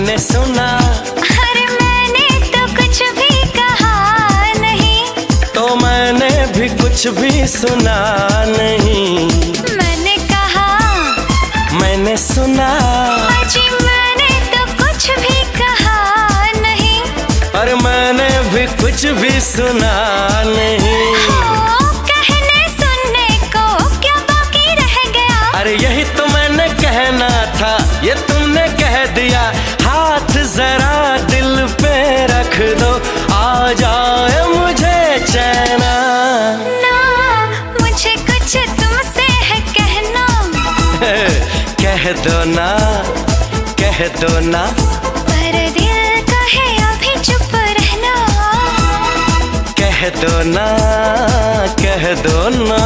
मैंने सुना। अरे मैंने तो कुछ भी कहा नहीं। तो मैंने भी कुछ भी सुना नहीं। मैंने कहा, मैंने सुना। जी मैंने तो कुछ भी कहा नहीं। पर मैंने भी कुछ भी सुना नहीं। कहने सुनने को क्या बाकी रह गया। अरे यही तो मैंने कहना था, ये तुमने कह दिया। हाथ जरा दिल पे रख दो, आ जाए मुझे चैना। ना मुझे कुछ तुमसे है कहना। कह दो ना, कह दो ना। पर दिल कहे अभी चुप रहना। कह दो ना, कह दो ना।